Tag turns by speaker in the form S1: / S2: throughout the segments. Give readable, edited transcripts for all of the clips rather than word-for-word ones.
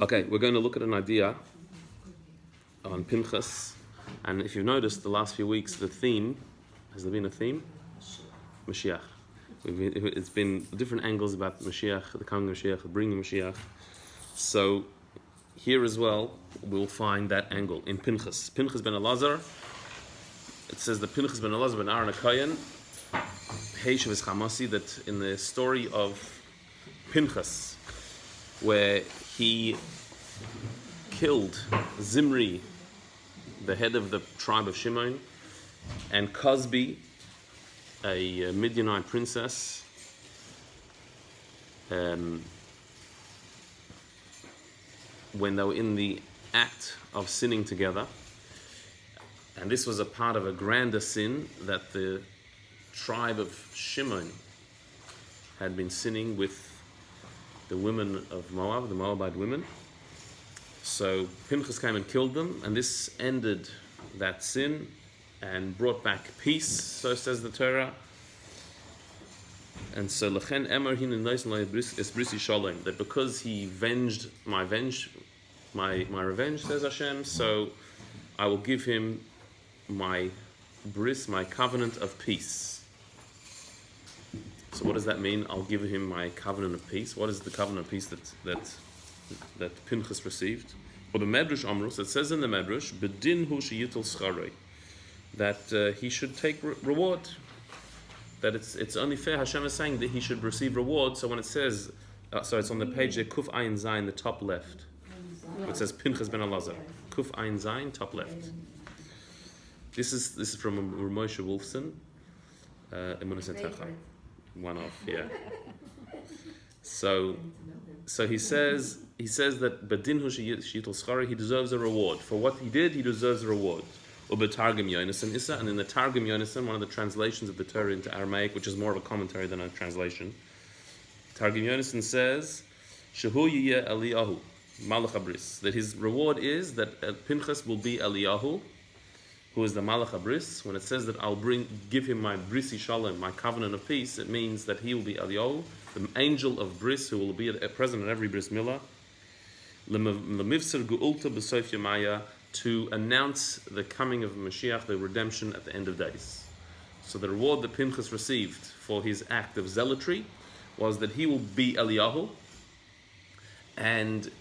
S1: Okay, we're going to look at an idea on Pinchas, and if you've noticed the last few weeks, the theme, has there been a theme? Mashiach. It's been different angles about Mashiach, the coming of Mashiach, the bringing of Mashiach. So here as well, we'll find that angle in Pinchas. Pinchas ben Elazar, it says that Pinchas ben Elazar ben Aaron HaKohen, Heishav is Chamasi, that in the story of Pinchas, where he killed Zimri, the head of the tribe of Shimon, and Cosby, a Midianite princess, when they were in the act of sinning together. And this was a part of a grander sin that the tribe of Shimon had been sinning with the women of Moab, the Moabite women. So Pinchas came and killed them, and this ended that sin and brought back peace, so says the Torah. And so Lechen Emer Hin is Brisi Shalom, that because he venged my revenge, says Hashem, so I will give him my bris, my covenant of peace. So what does that mean? I'll give him my covenant of peace. What is the covenant of peace that Pinchas received? Or the Medrash Amrus, it says in the Medrash, Bedin hu sheyitul scharei, that he should take reward. That it's only fair. Hashem is saying that he should receive reward. So when it says, so it's on the page there, Kuf Ayin Zayin, the top left. It says Pinchas ben Elazar. Kuf Ayin Zayin, top left. This is from Moshe Wolfson. One of, yeah. So he says that Badin hu sheyitul schari, he deserves a reward for what he did. He deserves a reward. Ubetargum Yonasan Issa, and in the Targum Yonasan, one of the translations of the Torah into Aramaic, which is more of a commentary than a translation, Targum Yonasan says, Shehu Yiyeh Eliyahu Malach Abris, that his reward is that Pinchas will be Eliyahu, who is the Malach Abris. When it says that I'll give him my Brisi Shalom, my covenant of peace, it means that he will be Eliyahu, the angel of Bris, who will be present at every Bris Milah, Lemivser Geulta B'Sof Yemaya, to announce the coming of Mashiach, the redemption at the end of days. So the reward that Pinchas received for his act of zealotry was that he will be Eliyahu, and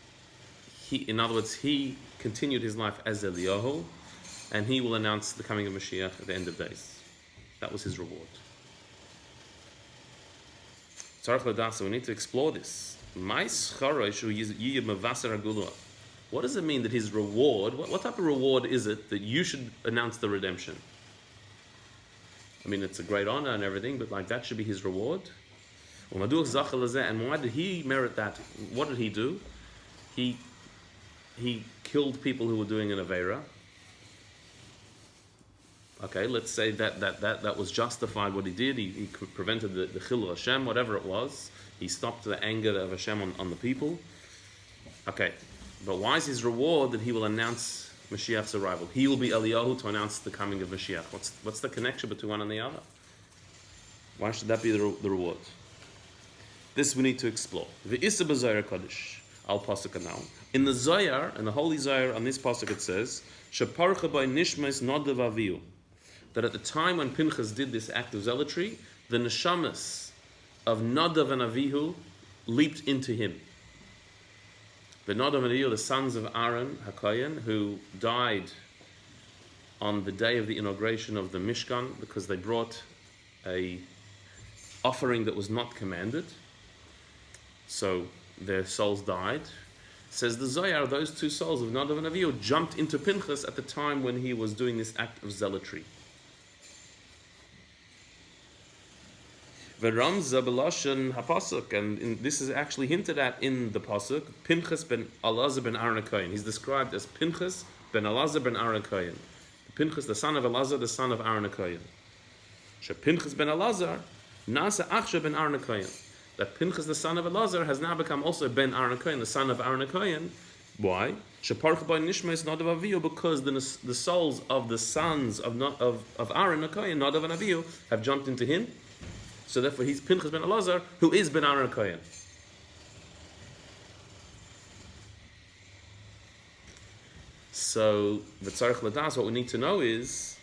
S1: in other words, he continued his life as Eliyahu, and he will announce the coming of Mashiach at the end of days. That was his reward. So we need to explore this. What does it mean that his reward, what type of reward is it that you should announce the redemption? I mean, it's a great honor and everything, but like that should be his reward. And why did he merit that? What did he do? He killed people who were doing an Aveira. Okay, let's say that was justified what he did. He prevented the Chilul Hashem, whatever it was. He stopped the anger of Hashem on the people. Okay. But why is his reward that he will announce Mashiach's arrival? He will be Eliyahu to announce the coming of Mashiach. What's the connection between one and the other? Why should that be the reward? This we need to explore. V'issa b'Zohar Kodesh al pasuk now. In the Zohar, in the Holy Zohar, on this pasuk it says, "Sheparcha by nishmes nadav avihu," that at the time when Pinchas did this act of zealotry, the neshamas of Nadav and Avihu leaped into him. The Nadav and Avihu, the sons of Aaron HaKohen, who died on the day of the inauguration of the Mishkan because they brought a offering that was not commanded. So their souls died. Says the Zohar, those two souls of Nadav and Avihu jumped into Pinchas at the time when he was doing this act of zealotry. V'ramza b'lashon hapasuk, and this is actually hinted at in the pasuk. Pinchas ben Elazar ben Aaron HaKohen. He's described as Pinchas ben Elazar ben Aaron HaKohen. Pinchas, the son of Elazar, the son of Aaron HaKohen. She Pinchas ben Elazar, nasa achsha ben Aaron HaKohen. That Pinchas, the son of Elazar, has now become also ben Aaron HaKohen, the son of Aaron HaKohen. Why? Sheparcha by nishmes nadav avihu, because the souls of the sons of Aaron HaKohen, Nadav and Avihu, have jumped into him. So therefore he's Pinchas ben Elazar, who is ben Aaron HaKohen. So, v'tzarich ladas, what we need to know is,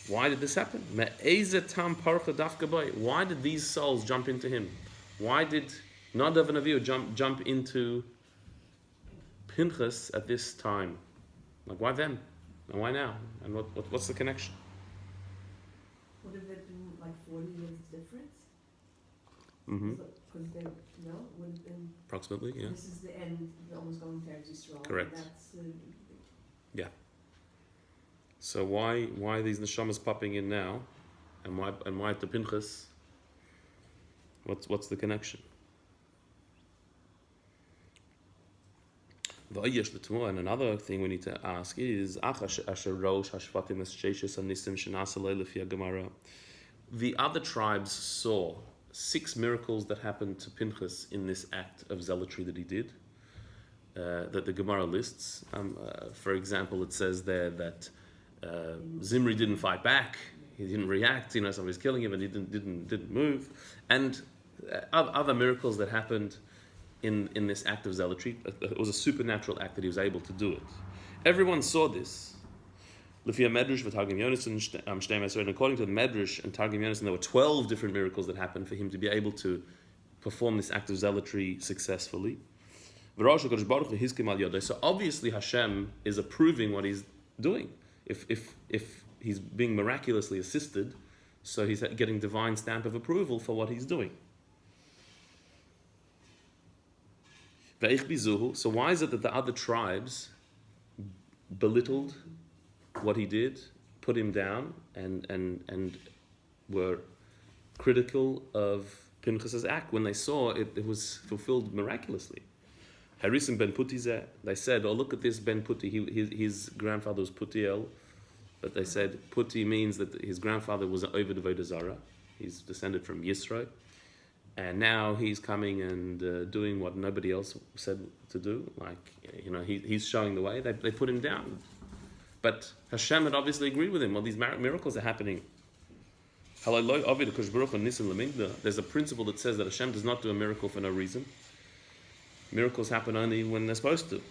S1: why did this happen? Me'eze tam parcha dafka boy. Why did these souls jump into him? Why did Nadav and Avihu jump into Pinchas at this time? Like, why then? And why now? And what's the connection?
S2: Would have it been like 40 years difference?
S1: Mm-hmm.
S2: Because they, no, would have been.
S1: Approximately, yeah.
S2: This is the end, the almost going to Eretz Yisrael.
S1: Correct.
S2: That's,
S1: Yeah. So why are these neshamas popping in now? And why at the Pinchas? What's the connection? And another thing we need to ask is the other tribes saw 6 miracles that happened to Pinchas in this act of zealotry that he did, that the Gemara lists. For example, it says there that Zimri didn't fight back, he didn't react, somebody's killing him and he didn't move, and other miracles that happened in this act of zealotry. It was a supernatural act that he was able to do it. Everyone saw this. According to the Medrash and Targum Yonasan, there were 12 different miracles that happened for him to be able to perform this act of zealotry successfully. So obviously Hashem is approving what he's doing. If he's being miraculously assisted, so he's getting divine stamp of approval for what he's doing. So why is it that the other tribes belittled what he did, put him down, and were critical of Pinchas's act when they saw it was fulfilled miraculously? Harisim ben Putizeh, they said, oh, look at this Ben Puti, his grandfather was Putiel, but they said Puti means that his grandfather was an Oved Avodah Zarah. He's descended from Yisro. And now he's coming and doing what nobody else said to do. He's showing the way. They put him down. But Hashem had obviously agreed with him. Well, these miracles are happening. There's a principle that says that Hashem does not do a miracle for no reason. Miracles happen only when they're supposed to.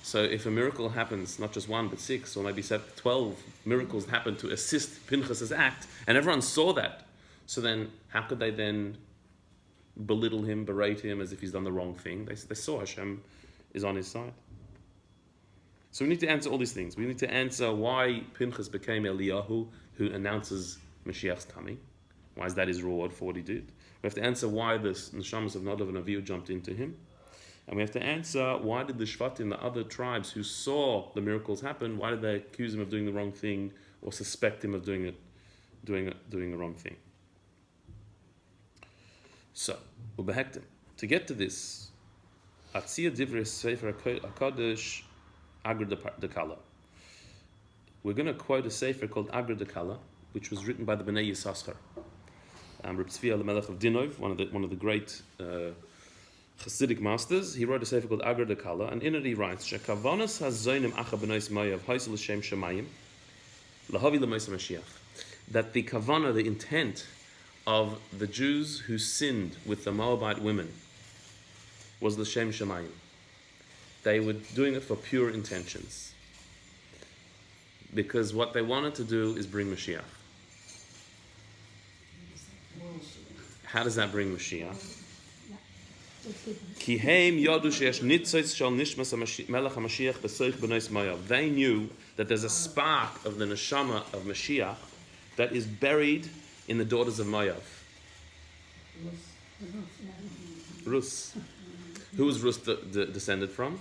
S1: So if a miracle happens, not just 1, but 6, or maybe 12 miracles happen to assist Pinchas's act, and everyone saw that, so then how could they then belittle him, berate him as if he's done the wrong thing? They saw Hashem is on his side. So we need to answer all these things. We need to answer why Pinchas became Eliyahu, who announces Mashiach's coming. Why is that his reward for what he did? We have to answer why the neshamas of Nadav and Avihu jumped into him. And we have to answer why did the Shvatim, the other tribes who saw the miracles happen, why did they accuse him of doing the wrong thing or suspect him of doing the wrong thing? So, to get to this, Atzia Divrei Sefer HaKadosh Agra de Kala. We're going to quote a sefer called Agra de Kala, which was written by the Bnei Yisachar. Rabbi Tzvi Elimelech of Dinov, one of the great Hasidic masters, he wrote a sefer called Agra de Kala, and in it he writes, "Shekavanas hazonim acha b'nois mayav haisel l'shem shemayim lahavi l'mois Mashiach." That the kavana, the intent of the Jews who sinned with the Moabite women was l'shem shemayim. They were doing it for pure intentions, because what they wanted to do is bring Mashiach. How does that bring Mashiach? They knew that there's a spark of the neshama of Mashiach that is buried in the daughters of Moav. Rus. Who was Rus descended from?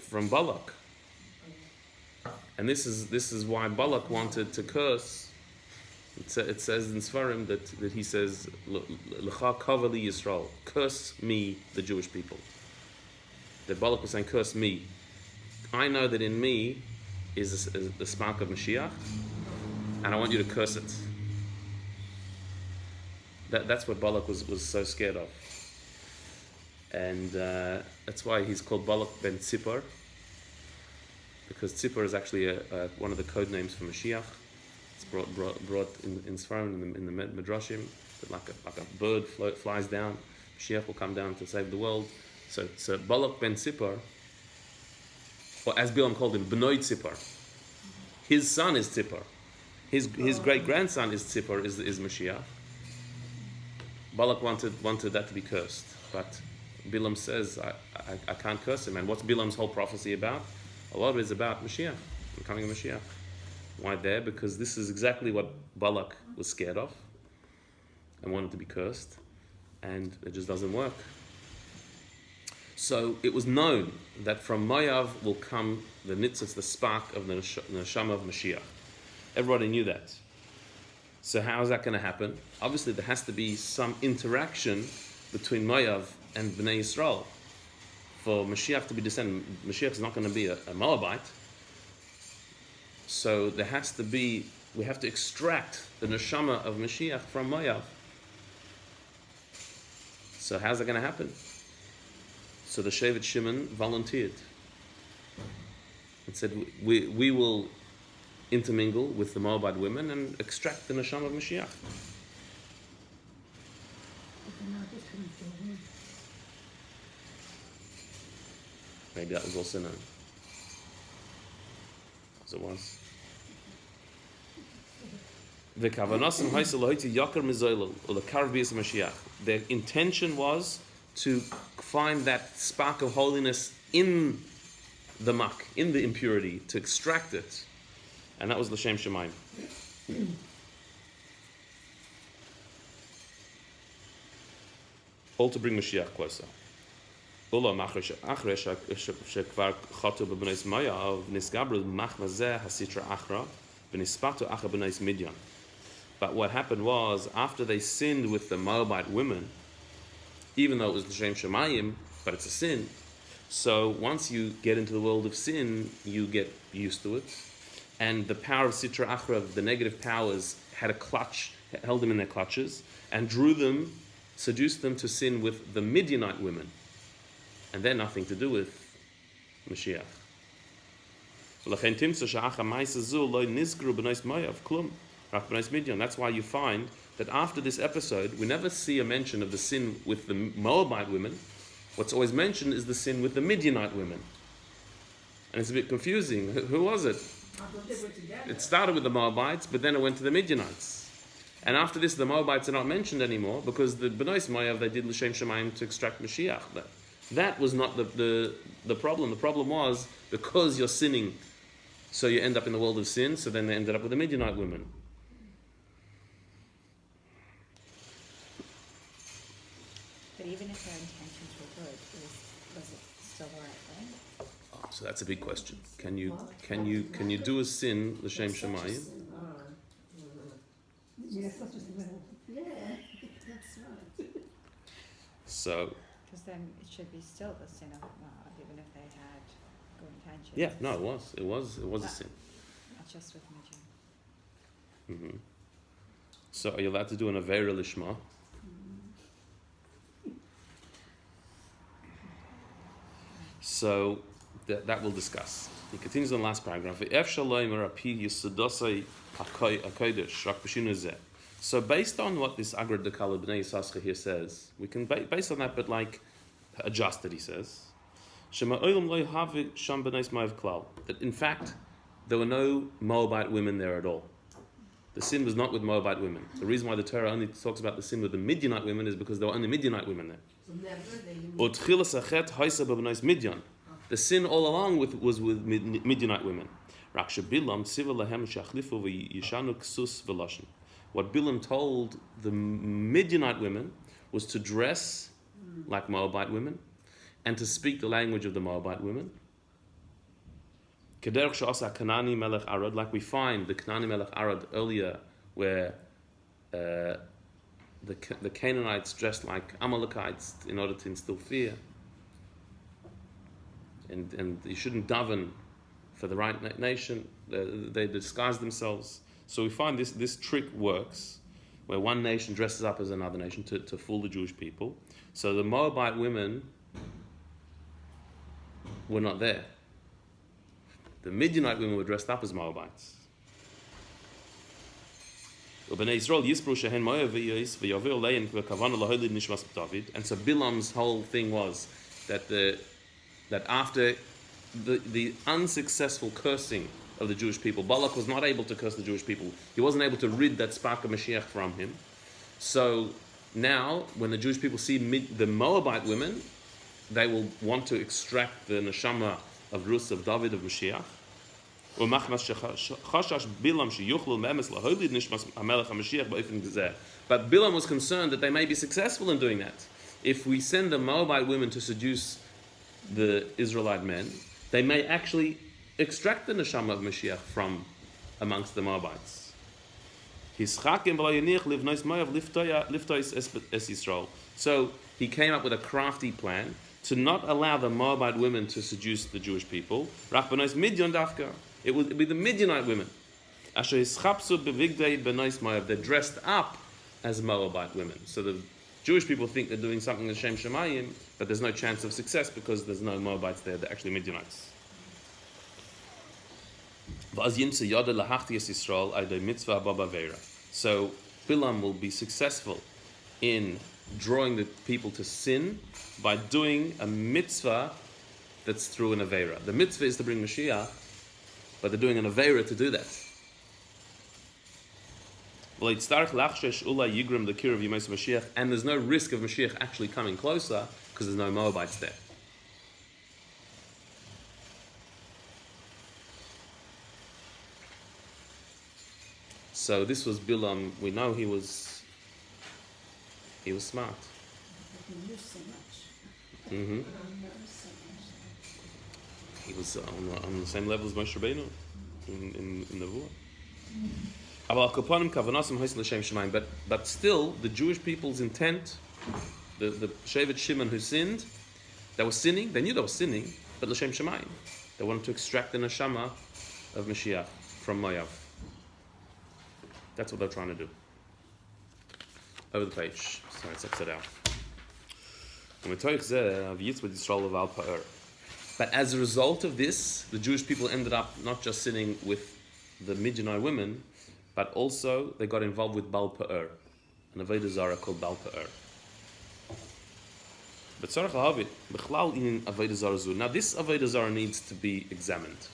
S1: From Balak. And this is why Balak wanted to curse. It says in Sfarim that he says, L'cha kavali Yisrael, curse me, the Jewish people. That Balak was saying, curse me. I know that in me is the spark of Mashiach, and I want you to curse it. That's what Balak was so scared of. And that's why he's called Balak ben Tzipor, because Tzipor is actually one of the code names for Mashiach. It's brought in Sfarim, in the Midrashim, that like a bird flies down. Mashiach will come down to save the world. So Balak ben Tzipor, or as Bilam called him, Benoit Tzipor. His son is Tzipor. His great grandson is Tzipor, is Mashiach. Balak wanted that to be cursed, but Bilam says, I can't curse him. And what's Bilam's whole prophecy about? A lot of it is about Mashiach, the coming of Mashiach. Why there? Because this is exactly what Balak was scared of and wanted to be cursed, and it just doesn't work. So it was known that from Moav will come the nitzitz, the spark of the neshama of Mashiach. Everybody knew that. So how is that going to happen? Obviously, there has to be some interaction between Moav and Bnei Yisrael for Mashiach to be descended. Mashiach is not going to be a Moabite. So there has to be, we have to extract the neshama of Mashiach from Moav. So how's that going to happen? So the Shevet Shimon volunteered and said, we will intermingle with the Moabite women and extract the neshama of Mashiach. Maybe that was also known. As it was. Their intention was to find that spark of holiness in the muck, in the impurity, to extract it. And that was l'shem Shemayim. All to bring Mashiach closer. But what happened was, after they sinned with the Moabite women, even though it was l'shem Shemayim, but it's a sin. So once you get into the world of sin, you get used to it. And the power of Sitra Achra, the negative powers, had a clutch, held them in their clutches, and drew them, seduced them to sin with the Midianite women. And they're nothing to do with Mashiach. That's why you find that after this episode, we never see a mention of the sin with the Moabite women. What's always mentioned is the sin with the Midianite women. And it's a bit confusing. Who was it? It started with the Moabites, but then it went to the Midianites. And after this, the Moabites are not mentioned anymore because the B'nai Moav, they did l'shem Shemayim to extract Mashiach. That was not the problem. The problem was because you're sinning, so you end up in the world of sin, so then they ended up with the Midianite women.
S3: But even if their intentions were good, was it still the right way?
S1: So that's a big question. Can you do a sin l'shem Shemayim?
S2: Yes, that's just the middle.
S4: Yeah, that's right.
S1: So
S3: Because then it should be still the sin of Moab, even if they had good intentions.
S1: yeah, no, it was a sin.
S3: Not just with Midian.
S1: So are you allowed to do an Aveira Lishma? So that we'll discuss. He continues in the last paragraph. So based on what this Agra Dekala B'nai Yissaschar here says, we can based on that, but like adjust it. He says that in fact there were no Moabite women there at all. The sin was not with Moabite women. The reason why the Torah only talks about the sin with the Midianite women is because there were only Midianite women there.
S2: So never they didn't.
S1: The sin all along was with Midianite women. What Bilam told the Midianite women was to dress like Moabite women and to speak the language of the Moabite women. Like we find the Kanani Melech Arad earlier, where the Canaanites dressed like Amalekites in order to instill fear. And you shouldn't daven for the right nation. They disguise themselves. So we find this trick works, where one nation dresses up as another nation to fool the Jewish people. So the Moabite women were not there. The Midianite women were dressed up as Moabites. And so Bilam's whole thing was, that after the unsuccessful cursing of the Jewish people, Balak was not able to curse the Jewish people. He wasn't able to rid that spark of Mashiach from him. So now, when the Jewish people see the Moabite women, they will want to extract the neshama of Rus, of David, of Mashiach. But Bilam was concerned that they may be successful in doing that. If we send the Moabite women to seduce the Israelite men, they may actually extract the neshama of Mashiach from amongst the Moabites. So he came up with a crafty plan to not allow the Moabite women to seduce the Jewish people. It would be the Midianite women. They're dressed up as Moabite women. So the Jewish people think they're doing something as Shem Shemayim, but there's no chance of success because there's no Moabites there. They're actually Midianites. So Bilam will be successful in drawing the people to sin by doing a mitzvah that's through an Aveira. The mitzvah is to bring Mashiach, but they're doing an Aveira to do that. And there's no risk of Mashiach actually coming closer because there's no Moabites there. So this was Bilam. We know he was smart.
S4: He knew so much.
S1: Mm-hmm.
S4: He knows so much.
S1: He was on the same level as Moshe Rabbeinu in the war. But still, the Jewish people's intent, the Shevet Shimon who sinned, they were sinning. They knew they were sinning, but l'shem Shemayim, they wanted to extract the neshama of Mashiach from Moav. That's what they're trying to do. Over the page. Sorry, it's upside down. But as a result of this, the Jewish people ended up not just sinning with the Midianite women, but also they got involved with Baal Peor, an Avodah Zarah called Baal Peor. But now this Avodah Zarah needs to be examined.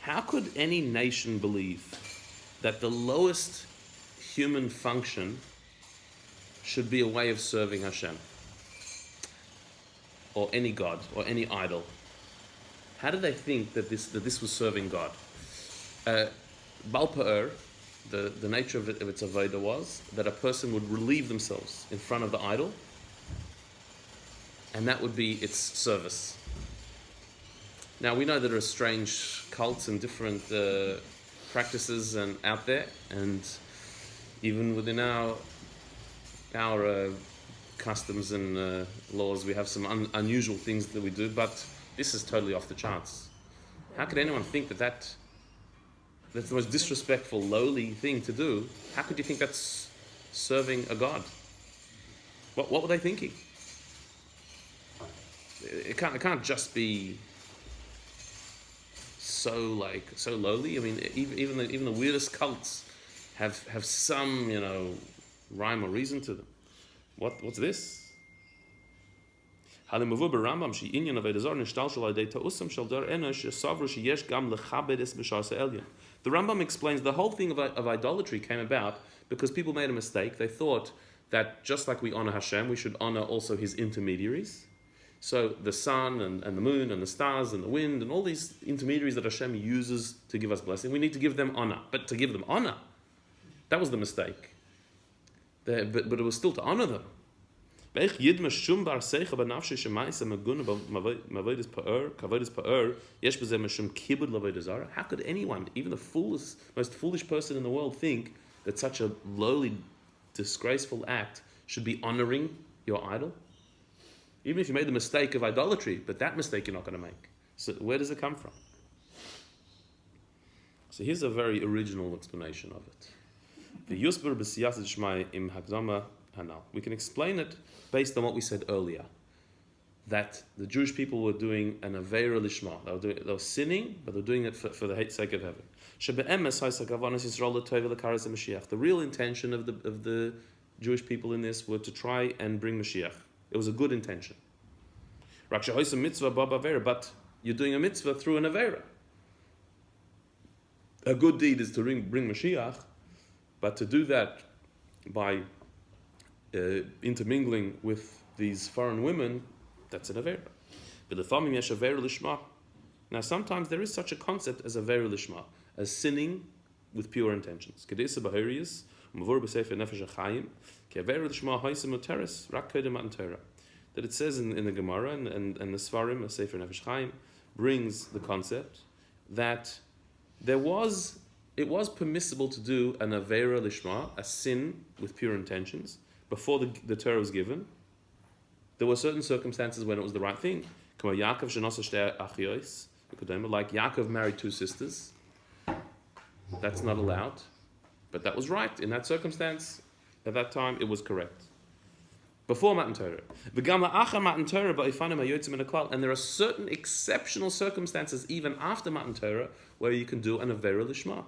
S1: How could any nation believe that the lowest human function should be a way of serving Hashem? Or any god, or any idol? How did they think that this was serving God? Baal Peor, the nature of its avodah was that a person would relieve themselves in front of the idol, and that would be its service. Now we know there are strange cults and different practices out there, and even within our customs and laws, we have some unusual things that we do, but this is totally off the charts. How could anyone think that's the most disrespectful, lowly thing to do? How could you think that's serving a god? What were they thinking? It can't just be so lowly. I mean, even the weirdest cults have some rhyme or reason to them. What's this? The Rambam explains the whole thing of idolatry came about because people made a mistake. They thought that just like we honor Hashem, we should honor also his intermediaries. So the sun and the moon and the stars and the wind and all these intermediaries that Hashem uses to give us blessing, we need to give them honor. But to give them honor, that was the mistake. But it was still to honor them. How could anyone, even the most foolish person in the world, think that such a lowly, disgraceful act should be honoring your idol? Even if you made the mistake of idolatry, but that mistake you're not going to make. So where does it come from? So here's a very original explanation of it. We can explain it based on what we said earlier. that the Jewish people were doing an Aveira Lishma. They were sinning, but they were doing it for the sake of heaven. The real intention of the Jewish people in this were to try and bring Mashiach. It was a good intention. But you're doing a mitzvah through an Aveira. A good deed is to bring Mashiach, but to do that by intermingling with these foreign women, that's an Aveira. Now sometimes there is such a concept as Aveira Lishma, as sinning with pure intentions. That it says in the Gemara and the Svarim, a Sefer Nefesh Chaim, brings the concept that it was permissible to do an Aveira Lishma, a sin with pure intentions, before the Torah was given. There were certain circumstances when it was the right thing. Like Yaakov married two sisters. That's not allowed. But that was right. In that circumstance, at that time, it was correct. Before Matan Torah. And there are certain exceptional circumstances, even after Matan Torah, where you can do an Aveira Lishma.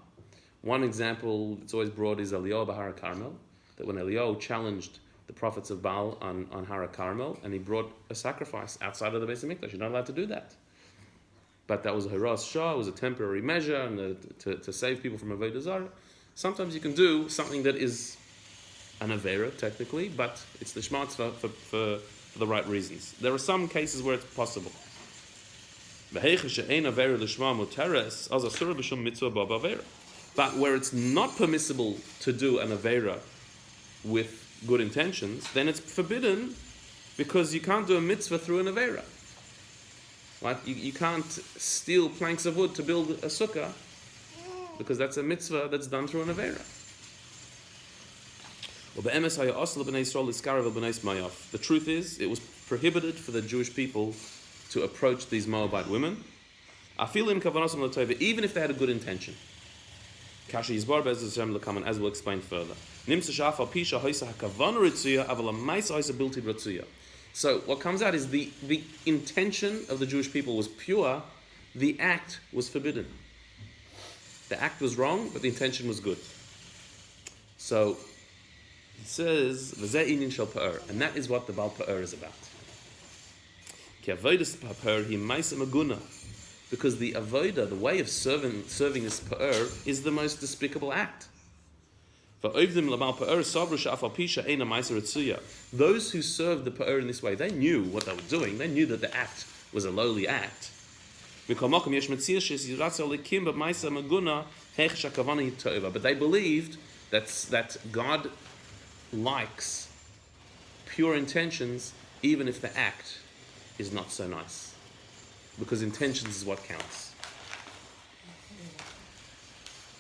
S1: One example that's always brought is Eliyahu Bahara Carmel, that when Eliyahu challenged the prophets of Baal on Hara Carmel, and he brought a sacrifice outside of the Beis HaMikdash. You're not allowed to do that. But that was a Haras Shah, it was a temporary measure and to save people from Avodah Zarah. Sometimes you can do something that is an Aveira, technically, but it's the Shema for the right reasons. There are some cases where it's possible. But where it's not permissible to do an Aveira with good intentions, then it's forbidden because you can't do a mitzvah through an Aveira. Like you can't steal planks of wood to build a sukkah because that's a mitzvah that's done through an Aveira. The truth is, it was prohibited for the Jewish people to approach these Moabite women, even if they had a good intention. As we'll explain further. So what comes out is the intention of the Jewish people was pure, the act was forbidden. The act was wrong, but the intention was good. So it says, and that is what the Baal Peor is about. Because the avodah, the way of serving this Peor, is the most despicable act. Those who served the Peor in this way, they knew what they were doing. They knew that the act was a lowly act. But they believed that God likes pure intentions even if the act is not so nice. Because intentions is what counts.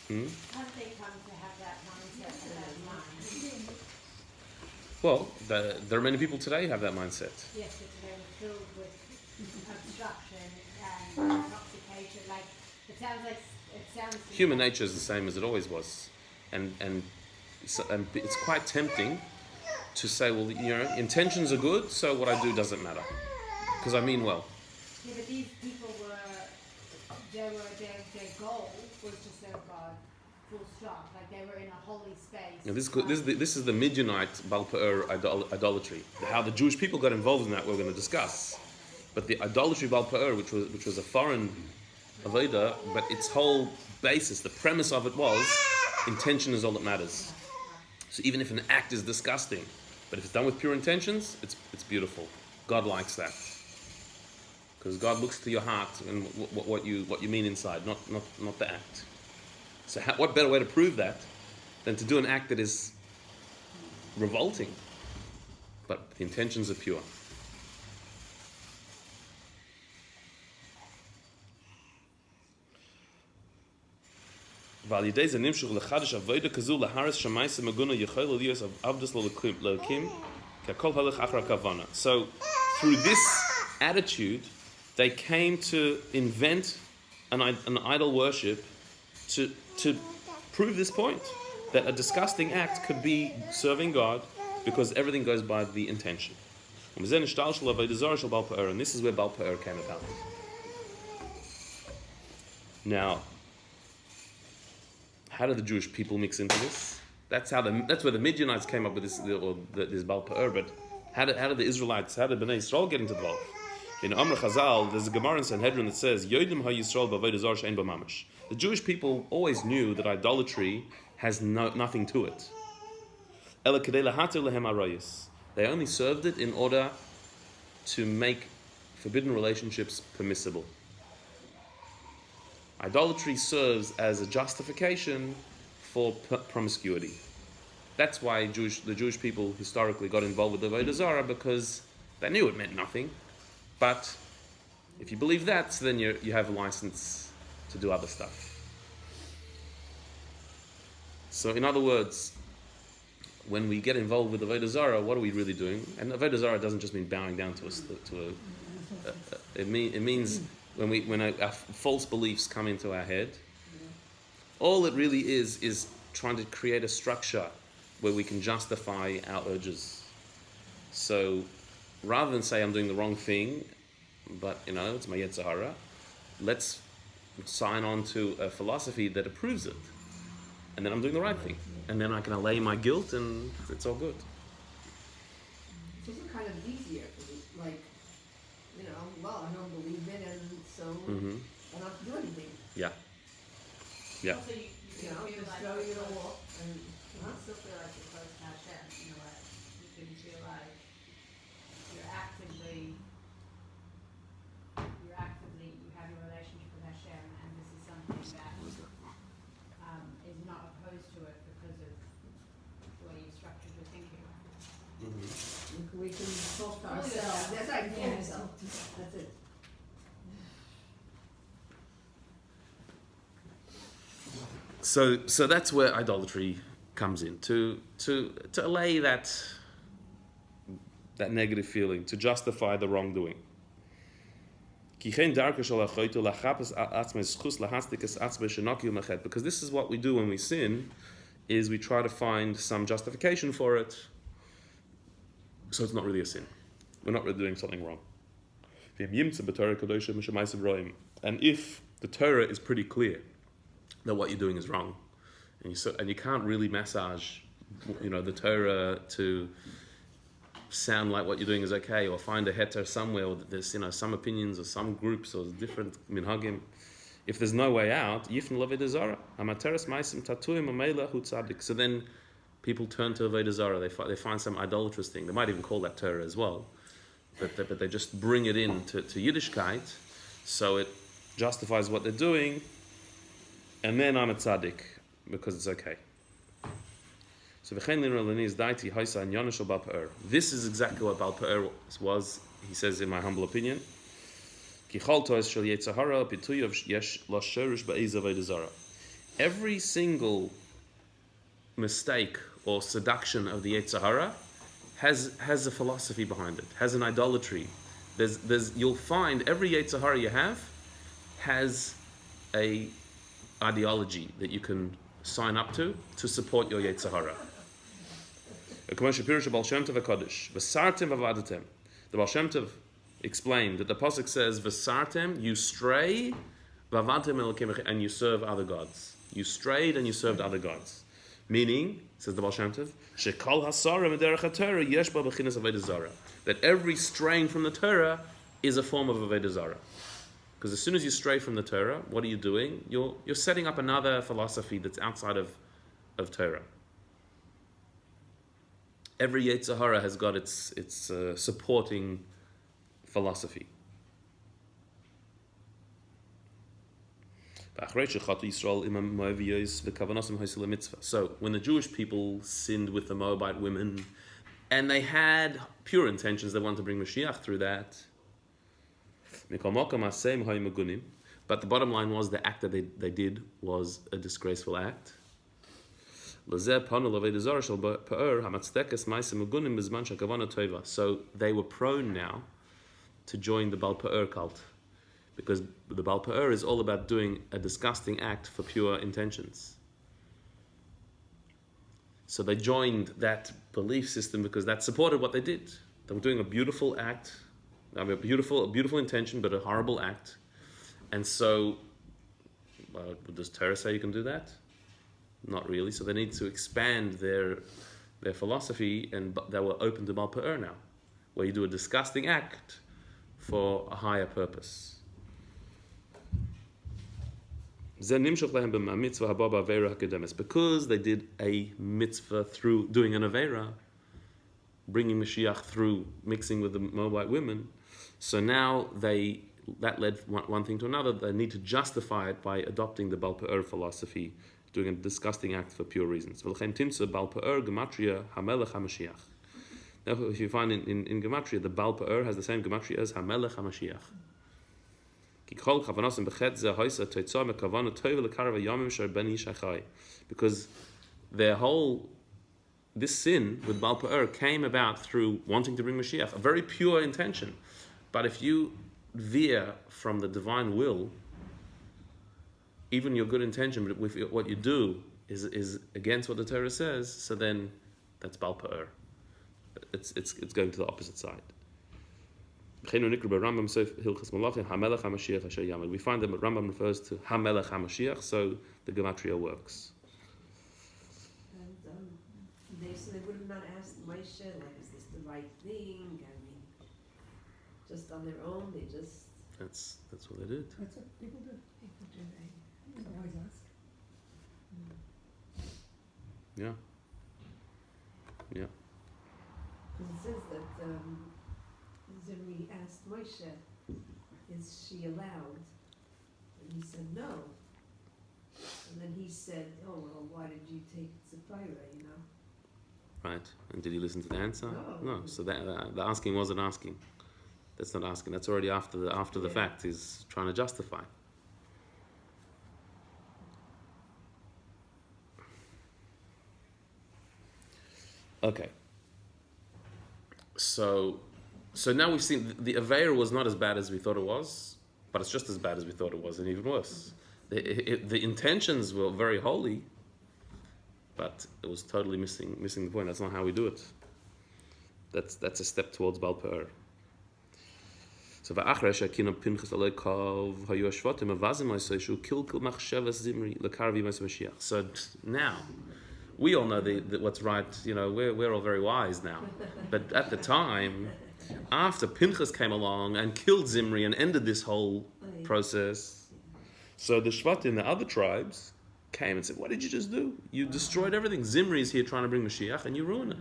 S3: How did they come to have that mindset at that time?
S1: Well, there are many people today who have that mindset.
S3: Yes, but they were filled with obstruction and intoxication. Like it sounds.
S1: Human nature is the same as it always was, and it's quite tempting to say, well, intentions are good, so what I do doesn't matter, because I mean well.
S3: Yeah, but these people their goal was to serve God full stop. Like they were in a holy space.
S1: Now this is the Midianite Baal Peor idolatry. How the Jewish people got involved in that we're going to discuss. But the idolatry Baal Peor, which was a foreign avodah, but its whole basis, the premise of it was, intention is all that matters. So even if an act is disgusting, but if it's done with pure intentions, it's beautiful. God likes that. Because God looks to your heart and what you mean inside, not the act. So what better way to prove that than to do an act that is revolting, but the intentions are pure. So through this attitude, they came to invent an idol worship to prove this point, that a disgusting act could be serving God because everything goes by the intention. And this is where Baal Peor came about. Now, how did the Jewish people mix into this? That's where the Midianites came up with this Baal Peor. But how did the Israelites, how did Bnei Yisrael get into the Baal? In Amr Chazal, there's a Gemara in Sanhedrin that says, Yodim ha-Yisrael b'avodah zarah she'ein bo mamash. The Jewish people always knew that idolatry has nothing to it. Ela kedei lahatir lehem arayis. They only served it in order to make forbidden relationships permissible. Idolatry serves as a justification for promiscuity. That's why the Jewish people historically got involved with the avodah zarah, because they knew it meant nothing. But if you believe that, so then you have a license to do other stuff. So in other words, when we get involved with avodah zarah, what are we really doing? And avodah zarah doesn't just mean bowing down to it means when our false beliefs come into our head, all it really is trying to create a structure where we can justify our urges. So rather than say I'm doing the wrong thing, but it's my Yetzer Hara, let's sign on to a philosophy that approves it, and then I'm doing the right thing, and then I can allay my guilt, and it's all good.
S2: It's also kind of easier for me, like, I don't believe it, and so I don't have to do anything.
S1: Yeah.
S3: Also, you feel
S2: Just
S3: like
S2: go, walk, and
S3: you still feel like you're close to Hashem in a way. You can feel like you have your relationship with Hashem, and this is something that is not opposed to it because of the way you structured your thinking.
S2: we can talk to ourselves. That's like myself. That's it.
S1: So that's where idolatry comes in, to allay that negative feeling, to justify the wrongdoing. Because this is what we do when we sin, is we try to find some justification for it, so it's not really a sin. We're not really doing something wrong. And if the Torah is pretty clear that what you're doing is wrong, and you can't really massage, the Torah to sound like what you're doing is okay, or find a heter somewhere, or there's some opinions or some groups or different minhagim. If there's no way out, yifn l'avodah zarah. Amateres ma'asim tatuim ameila hu tzadik. So then people turn to avodah zarah. They find some idolatrous thing. They might even call that Torah as well, but they just bring it in to Yiddishkeit, so it justifies what they're doing. And then I'm a tzaddik because it's okay. So this is exactly what Baal Peor was. He says, in my humble opinion, every single mistake or seduction of the Yetzer Hara has a philosophy behind it, has an idolatry. You'll find every Yetzer Hara you have has a ideology that you can sign up to support your Yetzer Hara. The Baal Shem Tov explained that the pasuk says, "V'sartem, you stray, and you serve other gods. You strayed and you served other gods." Meaning, says the Baal Shem Tov, that every straying from the Torah is a form of avodah zarah. Because as soon as you stray from the Torah, what are you doing? You're setting up another philosophy that's outside of Torah. Every Yetzer Hara has got its supporting philosophy. So when the Jewish people sinned with the Moabite women, and they had pure intentions, they wanted to bring Mashiach through that. But the bottom line was the act that they did was a disgraceful act. So they were prone now to join the Baal Peor cult, because the Baal Peor is all about doing a disgusting act for pure intentions. So they joined that belief system because that supported what they did. They were doing a beautiful act, I mean, a beautiful intention, but a horrible act. And so, does Torah say you can do that? Not really. So they need to expand their philosophy, and they were open to Baal Peor now, where you do a disgusting act for a higher purpose. Because they did a mitzvah through doing an avera, bringing Mashiach through mixing with the Moabite women. So now that led one thing to another. They need to justify it by adopting the Baal Peor philosophy, doing a disgusting act for pure reasons. Baal Peor gematria hamelech hamashiach. Now, if you find in gematria, the Baal Peor has the same gematria as hamelech hamashiach. Because this sin with Baal Peor came about through wanting to bring Mashiach, a very pure intention. But if you veer from the divine will, even your good intention, but with what you do is against what the Torah says, so then that's Baal Peor. It's going to the opposite side. We find that Rambam refers to Hamelech HaMashiach, so the gematria works.
S2: And so they would have not asked Moshe, like, is this the right thing? I mean, just on their own, they just...
S1: That's what they did.
S4: That's what people do. People do. They always ask.
S1: Yeah.
S2: Because it says that Zimri asked Moshe, is she allowed? And he said no. And then he said, oh, well, why did you take Zipporah, you know?
S1: Right. And did he listen to the answer?
S2: No.
S1: So that the asking wasn't asking. That's not asking. That's already after the fact. He's trying to justify. Okay. So now we've seen the Aveira was not as bad as we thought it was, but it's just as bad as we thought it was, and even worse. The intentions were very holy, but it was totally missing the point. That's not how we do it. That's a step towards Baal Peor. So So now we all know what's right. You know, we're all very wise now. But at the time, after Pinchas came along and killed Zimri and ended this whole process, so the Shvatim, the other tribes, came and said, "What did you just do? You destroyed everything. Zimri is here trying to bring Mashiach, and you ruined it."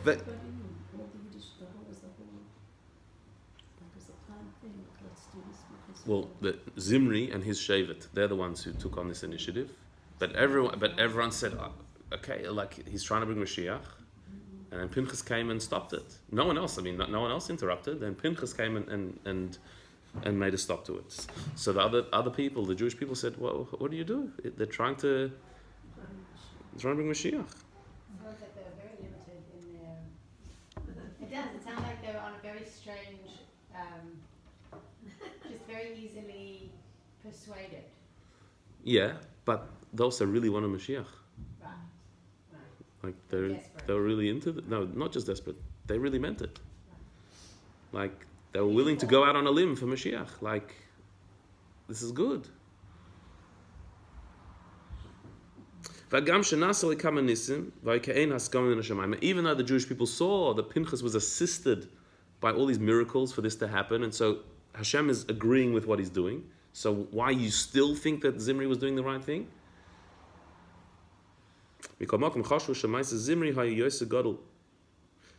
S1: But
S4: Everybody knew all the Yiddish, the whole was the whole. Like was a planned thing. Let's do this because.
S1: well, the Zimri and his Shevet, they're the ones who took on this initiative. But everyone said, "Okay, like he's trying to bring Mashiach," and then Pinchas came and stopped it. No one else. I mean, no one else interrupted. Then Pinchas came and made a stop to it. So the other people, the Jewish people, said, "Well, what do you do? They're trying to bring Mashiach."
S3: Sounds like they were very limited in their... It does. It sounds like they were on a very strange, just very easily persuaded.
S1: Yeah, but they also really wanted Mashiach.
S3: Right.
S1: Like
S3: Desperate.
S1: they were really into it. No, not just desperate. They really meant it. Like they were willing to go out on a limb for Mashiach. Like this is good. Even though the Jewish people saw that Pinchas was assisted by all these miracles for this to happen, and so Hashem is agreeing with what he's doing. So why you still think that Zimri was doing the right thing?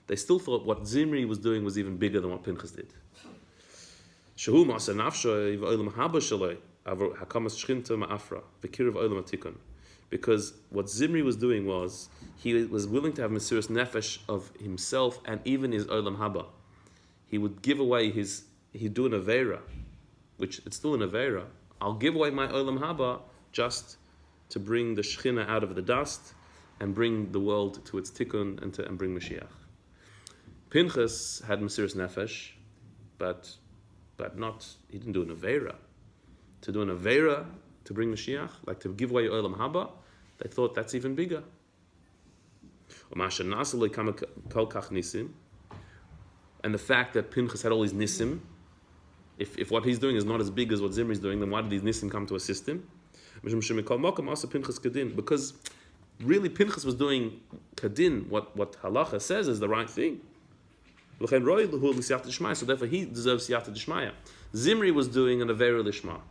S1: They still thought what Zimri was doing was even bigger than what Pinchas did. Because what Zimri was doing was, he was willing to have Mesiras Nefesh of himself and even his Olam Haba. He would give away he'd do an Aveira, which it's still an Aveira. I'll give away my Olam Haba just to bring the Shechina out of the dust and bring the world to its tikkun and bring Mashiach. Pinchas had Mesiras Nefesh, but not, he didn't do an Aveira. To do an Aveira, to bring Mashiach, like to give away your Olam Haba, they thought that's even bigger. And the fact that Pinchas had all these nisim, if what he's doing is not as big as what Zimri's doing, then why did these nisim come to assist him? Because really Pinchas was doing kadin, what halacha says is the right thing. So therefore he deserves siyata d'shmaya. Zimri was doing an avera lishma.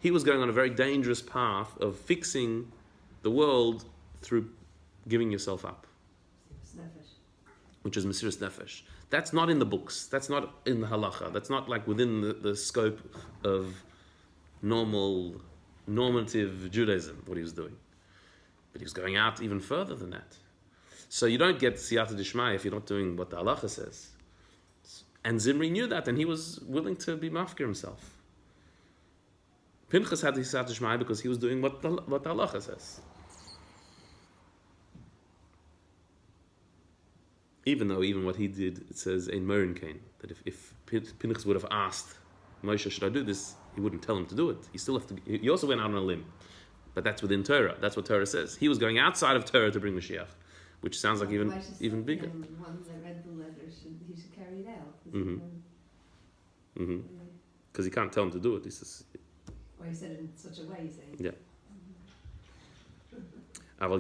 S1: He was going on a very dangerous path of fixing the world through giving yourself up, which is Mesiras Nefesh. That's not in the books. That's not in the halacha. That's not like within the scope of normative Judaism, what he was doing. But he was going out even further than that. So you don't get siyata d'shmaya if you're not doing what the halacha says. And Zimri knew that, and he was willing to be mafkir himself. Pinchas had the siyata d'shmaya because he was doing what the halacha says. Even what he did, it says in Merin Kain, that if Pinchas would have asked Moshe, should I do this? He wouldn't tell him to do it. He also went out on a limb. But that's within Torah. That's what Torah says. He was going outside of Torah to bring Mashiach, which sounds like even bigger.
S2: And the ones that read the letter, he should carry it out.
S1: Because he can't tell him to do it. He says,
S2: he said it in such a way, he's saying.
S1: yeah. But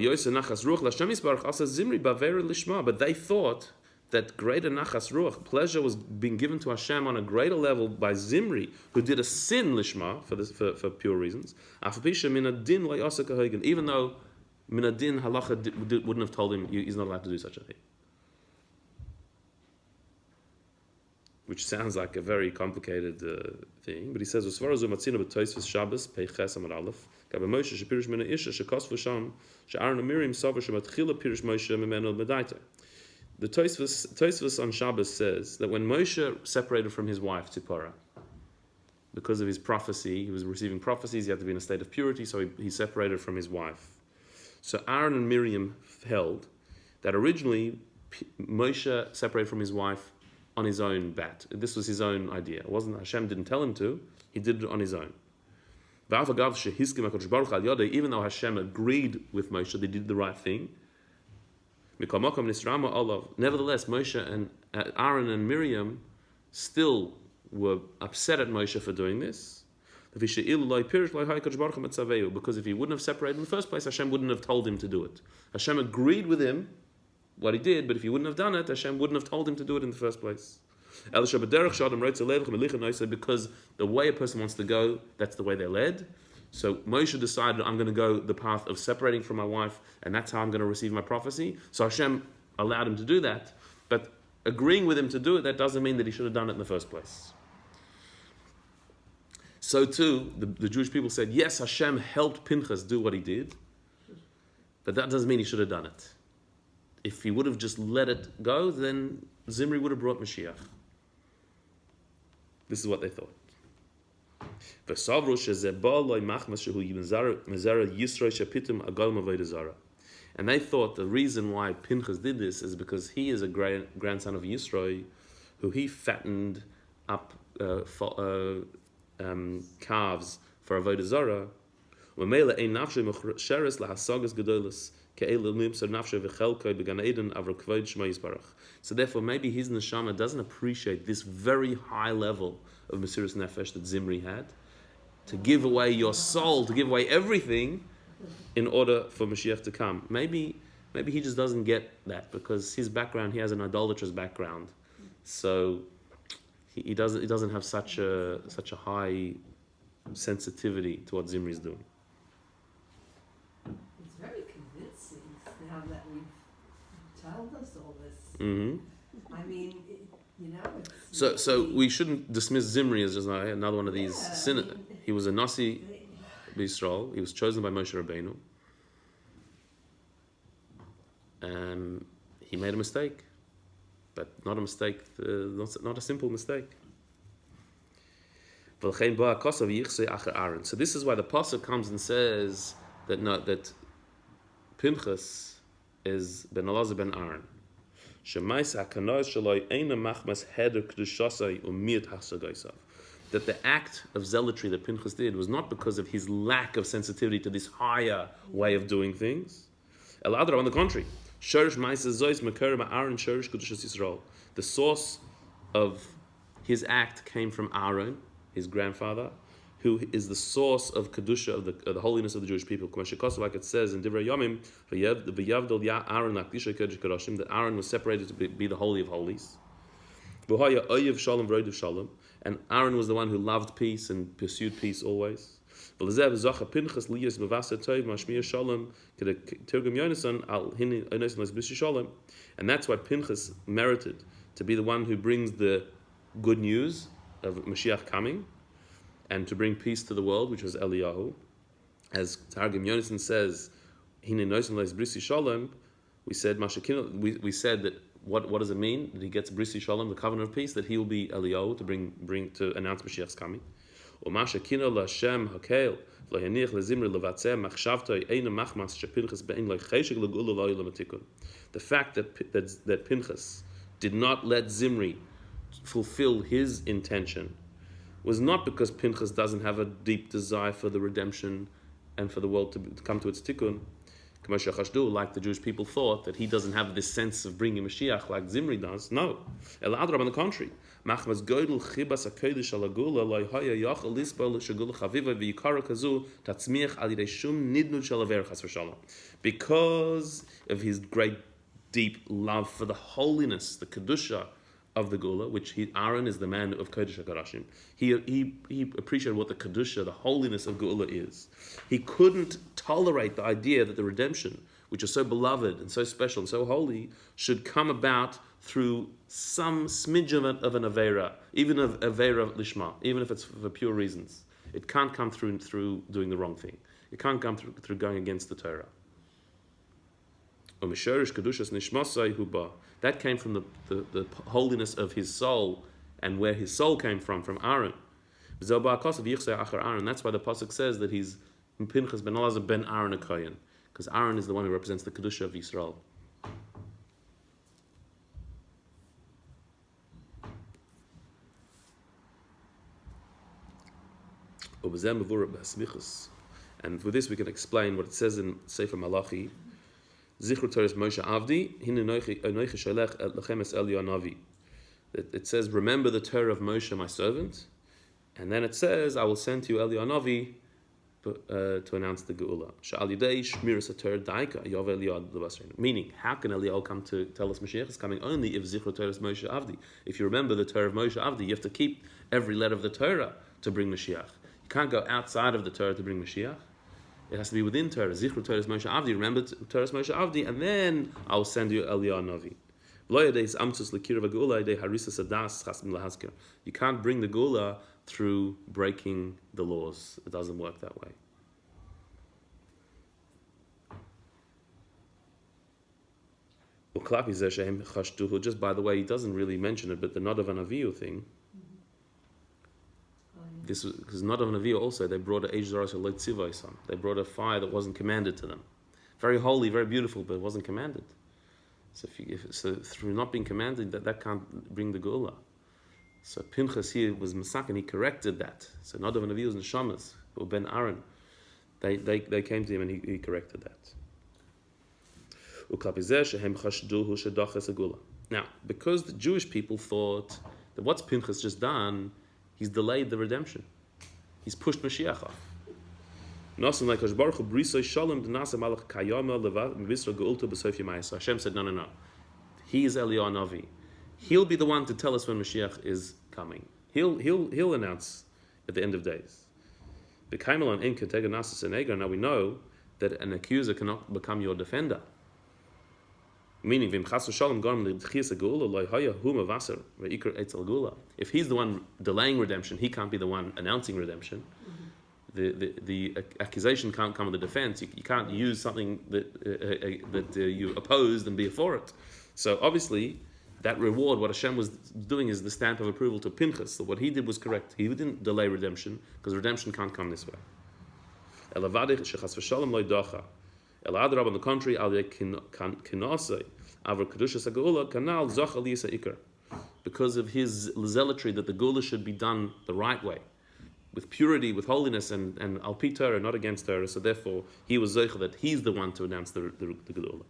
S1: they thought that greater nachas ruach, pleasure, was being given to Hashem on a greater level by Zimri, who did a sin lishma for pure reasons. Even though minadin halacha wouldn't have told him he's not allowed to do such a thing, which sounds like a very complicated thing. But he says, "As far as umatzina b'toisves Shabbos peiches amar aleph, gabe Moshe shepirish mina isha shekosvu sham she'aron amirim savar shematchila pirish Moshe memenu medaita." The Tosfos on Shabbos says that when Moshe separated from his wife Tzipporah, because of his prophecy, he was receiving prophecies, he had to be in a state of purity, so he separated from his wife. So Aaron and Miriam held that originally Moshe separated from his wife on his own bat. This was his own idea. It wasn't, Hashem didn't tell him to, he did it on his own. Even though Hashem agreed with Moshe, they did the right thing. Nevertheless, Moshe and Aaron and Miriam still were upset at Moshe for doing this. Because if he wouldn't have separated in the first place, Hashem wouldn't have told him to do it. Hashem agreed with him, what he did, but if he wouldn't have done it, Hashem wouldn't have told him to do it in the first place. Because the way a person wants to go, that's the way they're led. So Moshe decided, I'm going to go the path of separating from my wife, and that's how I'm going to receive my prophecy. So Hashem allowed him to do that. But agreeing with him to do it, that doesn't mean that he should have done it in the first place. So too, the Jewish people said, yes, Hashem helped Pinchas do what he did, but that doesn't mean he should have done it. If he would have just let it go, then Zimri would have brought Mashiach. This is what they thought. And they thought the reason why Pinchas did this is because he is a grandson of Yisro, who he fattened up calves for Avodah Zarah. So therefore, maybe his neshama doesn't appreciate this very high level of Mesiras Nefesh that Zimri had, to give away your soul, to give away everything in order for Mashiach to come. Maybe he just doesn't get that because his background, he has an idolatrous background, so he doesn't have such a high sensitivity to what Zimri is doing.
S2: It's very convincing now that we've told us all this.
S1: Mm-hmm.
S2: I mean, it's...
S1: So we shouldn't dismiss Zimri as just another one of these sinners. He was a Nasi B'Yisrael. He was chosen by Moshe Rabbeinu. He made a mistake, but not a mistake, not a simple mistake. So this is why the pasuk comes and says that Pinchas is Ben Elazar ben Aaron. That the act of zealotry that Pinchas did was not because of his lack of sensitivity to this higher way of doing things. On the contrary, Shorish Ma'aseh Zois Makar Aaron Shorish Kedushas Yisrael. The source of his act came from Aaron, his grandfather, who is the source of Kedusha, of the holiness of the Jewish people. Like it says in Divrei Yomim, that Aaron was separated to be the Holy of Holies. And Aaron was the one who loved peace and pursued peace always. And that's why Pinchas merited to be the one who brings the good news of Mashiach coming and to bring peace to the world, which was Eliyahu. As Targum Yonason says, we said that what does it mean that he gets Brisi Shalom, the covenant of peace, that he will be Eliyahu to announce Mashiach's coming. The fact that Pinchas did not let Zimri fulfill his intention was not because Pinchas doesn't have a deep desire for the redemption and for the world to come to its tikkun, like the Jewish people thought, that he doesn't have this sense of bringing Mashiach like Zimri does. No. El Adrab, on the contrary. Because of his great deep love for the holiness, the Kedusha of the Gula, which Aaron is the man of Kodesh HaKodashim. He appreciated what the Kedusha, the holiness of Gula is. He couldn't tolerate the idea that the redemption, which is so beloved and so special and so holy, should come about through some smidge of an Aveira, even of Aveira Lishma, even if it's for pure reasons. It can't come through doing the wrong thing. It can't come through going against the Torah. That came from the holiness of his soul and where his soul came from Aaron. That's why the pasuk says that he's Pinchas ben Elazar ben Aaron a Kohen, because Aaron is the one who represents the Kedusha of Yisrael. And with this we can explain what it says in Sefer Malachi. Zichru Torah Moshe Avdi, Hine Anochi Sholech Lechem Es Eliyahu Navi. It says, remember the Torah of Moshe, my servant, and then it says, I will send to you Eliyahu Navi to announce the Geula. Sha'al Yidei Shmiras HaTorah Daika Yav Eliyahu L'Basar. Meaning, how can Eliyahu come to tell us Mashiach is coming? Only if Zichru Torah Moshe Avdi. If you remember the Torah of Moshe Avdi, you have to keep every letter of the Torah to bring Mashiach. You can't go outside of the Torah to bring Mashiach. It has to be within Torah. Zichru Torah Moshe Avdi. Remember Torah Moshe Avdi, and then I will send you Eliyahu Navi. You can't bring the Geula through breaking the laws. It doesn't work that way. Just by the way, he doesn't really mention it, but the Nadav and Avihu thing. This was because Nadav and Avihu also, they brought an they brought a fire that wasn't commanded to them. Very holy, very beautiful, but it wasn't commanded. So through not being commanded, that can't bring the Geula. So Pinchas here was Masak, and he corrected that. So Nadav and Avihu's neshamas, or Ben Aaron, they came to him and he corrected that. Now, because the Jewish people thought that what's Pinchas just done, he's delayed the redemption. He's pushed Mashiach off. Hashem said, no. He is Eliyahu Navi. He'll be the one to tell us when Mashiach is coming. He'll announce at the end of days. Now we know that an accuser cannot become your defender. Meaning, if he's the one delaying redemption, he can't be the one announcing redemption. The accusation can't come with the defense. You can't use something that you opposed and be for it. So obviously, that reward, what Hashem was doing, is the stamp of approval to Pinchas. So what he did was correct. He didn't delay redemption, because redemption can't come this way. On the contrary, because of his zealotry that the Geula should be done the right way, with purity, with holiness, and al pi Torah, not against Torah. So therefore, he was zeicha that he's the one to announce the Geula.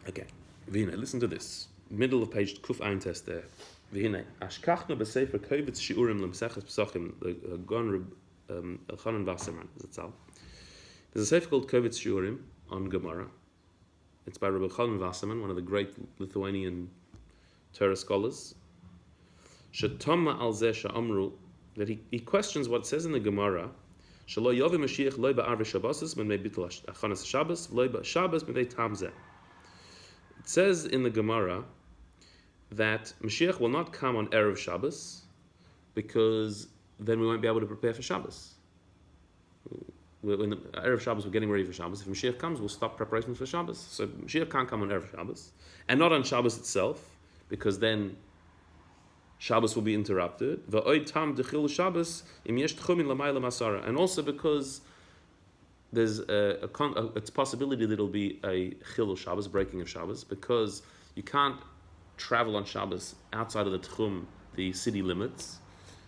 S1: Okay. V'hine, listen to this. Middle of page Kuf Ein test there. V'hine, Ashkachna b'sefer kovetz shiurim l'mseches p'sachim the Gon Elchanan Wasserman. Zatzal. There's a sefer called Kovetz Shiurim on Gemara. It's by Rabbi Elchanan Wasserman, one of the great Lithuanian Torah scholars. Shetoma al zeh she'amru, that he questions what it says in the Gemara. Shelo yovi Mashiach lo ba'arvei Shabbosos when they bitul achanas Shabbos lo ba'Shabbos when they tamzeh. It says in the Gemara that Mashiach will not come on Erev Shabbos because then we won't be able to prepare for Shabbos. When the Erev Shabbos we're getting ready for Shabbos. If Mashiach comes, we'll stop preparations for Shabbos. So Mashiach can't come on Erev Shabbos, and not on Shabbos itself, because then Shabbos will be interrupted. And also because there's it's a possibility that it'll be a chilul Shabbos, breaking of Shabbos, because you can't travel on Shabbos outside of the tchum, the city limits.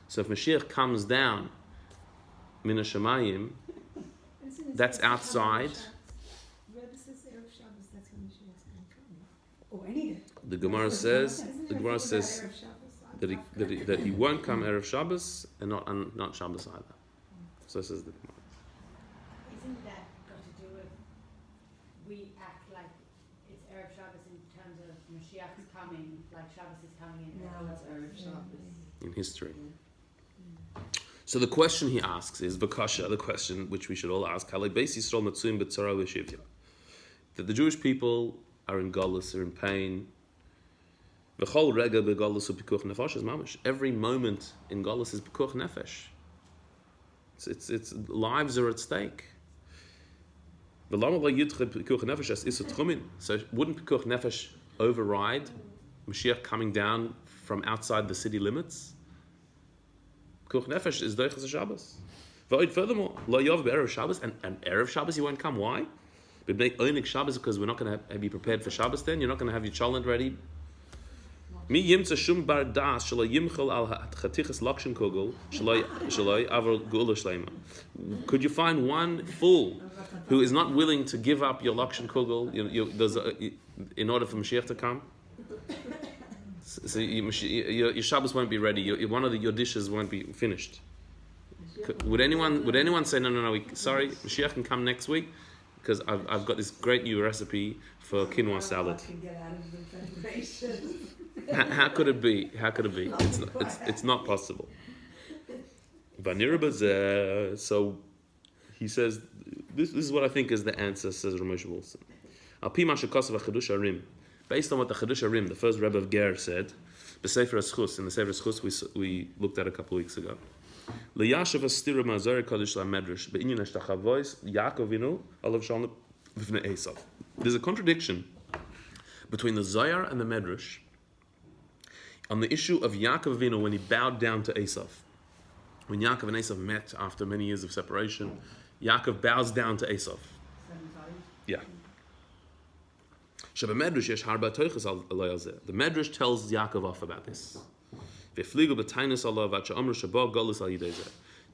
S1: So if Mashiach comes down min hashamayim, that's outside. The Gemara says that he won't come Erev Shabbos and not Shabbos either. So this is the Gemara.
S3: Isn't that got to do with we act like it's Erev Shabbos in terms of Mashiach's coming, like Shabbos is coming in?
S2: Now it's Erev Shabbos.
S1: In history. So the question he asks is Bakasha, the question which we should all ask, that the Jewish people are in Golus, are in pain. Every moment in Golus is Pekuch Nefesh. It's lives are at stake. So wouldn't Pekuch Nefesh override Mashiach coming down from outside the city limits? Pekuch Nefesh is Doichas Shabbos. Furthermore, Lo Yov be'erev Shabbos, and Erev Shabbos you won't come. Why? B'nei Shabbos, because we're not going to be prepared for Shabbos then. You're not going to have your cholent ready. Mi yimtza shum bar das shelo yimchel al chatichas lakshin kugel shelo avar geula shleima. Could you find one fool who is not willing to give up your lakshin kugel in order for Mashiach to come? So your Shabbos won't be ready. One of your dishes won't be finished. Would anyone say no? Sorry, Mashiach can come next week because I've got this great new recipe for quinoa salad. How could it be? It's not possible. So he says, this is what I think is the answer, says Ramesh Wilson. Based on what the Chedush Arim, the first Rebbe of Ger, said, in the Sefer Eschus we looked at a couple of weeks ago. There's a contradiction between the Zohar and the Medrash on the issue of Yaakov Avinu when he bowed down to Esav. When Yaakov and Esav met after many years of separation, Yaakov bows down to Esav.
S2: 7 times?
S1: Yeah. The Medrash tells Yaakov off about this.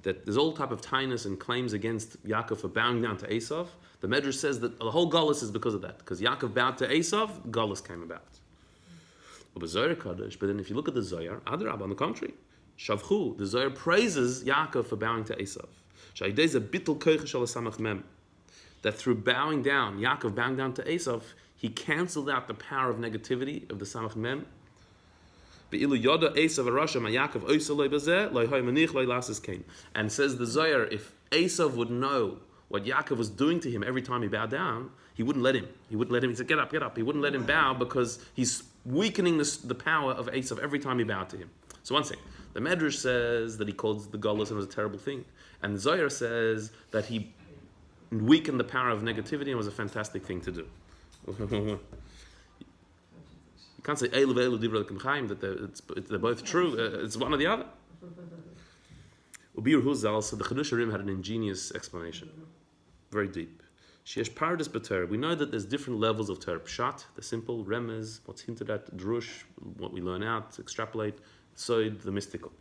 S1: That there's all type of tainus and claims against Yaakov for bowing down to Esav. The Medrash says that the whole Golus is because of that. Because Yaakov bowed to Esav, Golus came about. But then if you look at the Zohar, Adrab, on the contrary, Shavchu, the Zohar praises Yaakov for bowing to Esav. That through bowing down, Yaakov bowing down to Esav, he cancelled out the power of negativity of the Samach Mem. And says the Zohar, if Esav would know what Yaakov was doing to him every time he bowed down, he wouldn't let him. He said, get up. He wouldn't let him bow because he's weakening the power of Esav every time he bowed to him. So one second. The Medrash says that he called the Golus and it was a terrible thing. And the Zohar says that he weakened the power of negativity and was a fantastic thing to do. You can't say Eilu ve'elu divrei Elokim Chaim, that they're both true. It's one or the other. Ubir Huzal, so the Chedush Arim had an ingenious explanation, very deep. Sheesh Paradis B'Torah. We know that there's different levels of Torah. Pshat, the simple, Remez, what's hinted at, Drush, what we learn out, extrapolate, Soid, the mystical.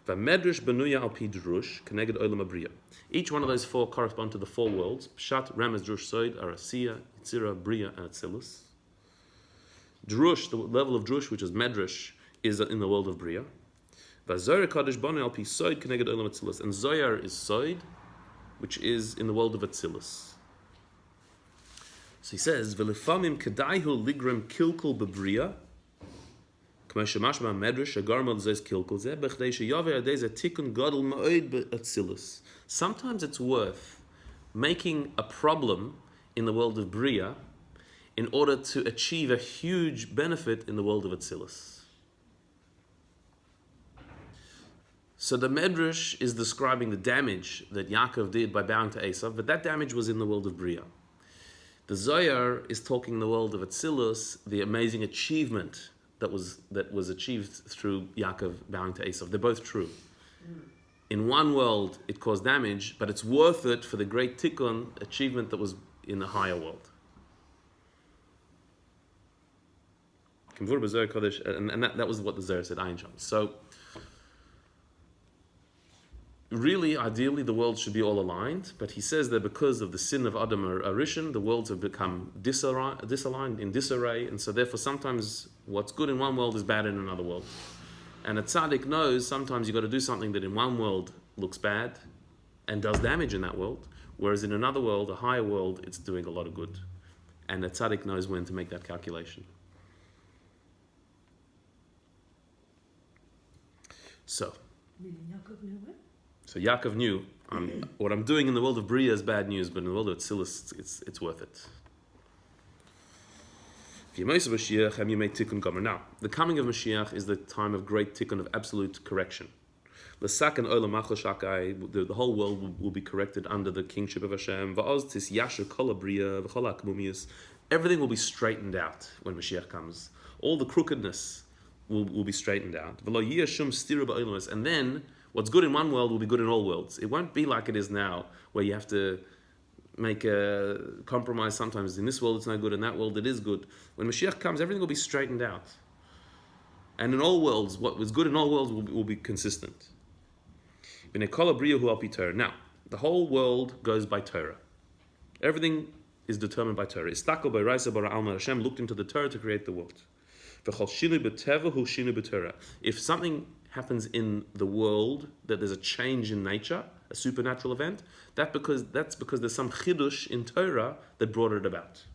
S1: V'medrash benuya al pi drush keneged olam abriya. Each one of those four correspond to the four worlds. Pshat, Remez, Drush, Soid, Arasiya, Yitzira, Bria, and Atzilus. Drush, the level of Drush, which is Medrash, is in the world of Bria. V'zoyar kadosh banu al pi Soid keneged olam Atzilus. And Zoyar is Soid, which is in the world of Atzilus. So he says, "V'lefamim kedaihu ligram kilkul bebria, k'ma shemashma medrash agarmal zes kilkul zeh b'chdei sheyaver adei tikun gadol ma'od be'atzilus." Sometimes it's worth making a problem in the world of bria in order to achieve a huge benefit in the world of Atzilus. So the Medrash is describing the damage that Yaakov did by bowing to Esav, but that damage was in the world of bria. The Zohar is talking in the world of Atzilus, the amazing achievement that was achieved through Yaakov bowing to Esav. They're both true. In one world, it caused damage, but it's worth it for the great tikkun achievement that was in the higher world. And that was what the Zohar said, Ayin Sham. So, really, ideally, the worlds should be all aligned, but he says that because of the sin of Adam or Arishan, the worlds have become disaligned, in disarray, and so therefore sometimes what's good in one world is bad in another world. And a tzaddik knows sometimes you've got to do something that in one world looks bad and does damage in that world, whereas in another world, a higher world, it's doing a lot of good. And a tzaddik knows when to make that calculation. So Yaakov knew, what I'm doing in the world of Bria is bad news, but in the world of Atzilus, it's worth it. Now, the coming of Mashiach is the time of great tikkun, of absolute correction. The whole world will be corrected under the kingship of Hashem. Everything will be straightened out when Mashiach comes. All the crookedness will be straightened out. And then what's good in one world will be good in all worlds. It won't be like it is now, where you have to make a compromise. Sometimes in this world it's no good, in that world it is good. When Mashiach comes, everything will be straightened out. And in all worlds, what was good in all worlds will be consistent. Now, the whole world goes by Torah. Everything is determined by Torah. Hashem looked into the Torah to create the world. If something happens in the world, that there's a change in nature, a supernatural event, that's because there's some chidush in Torah that brought it about.